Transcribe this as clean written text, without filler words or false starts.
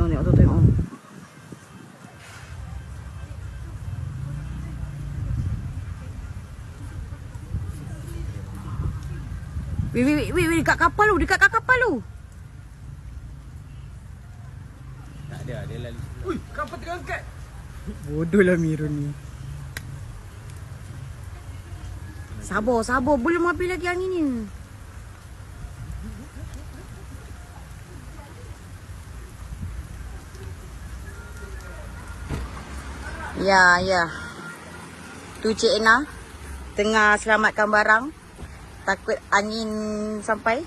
Tengok tu, tengok. Weh, dekat kapal tu, Tak ada, dia lalu. Ui, kapal tengah angkat. Bodoh lah Mirun ni. Sabar, belum habis lagi angin ni. Ya. Tu Cik Ena tengah selamatkan barang. Takut angin sampai.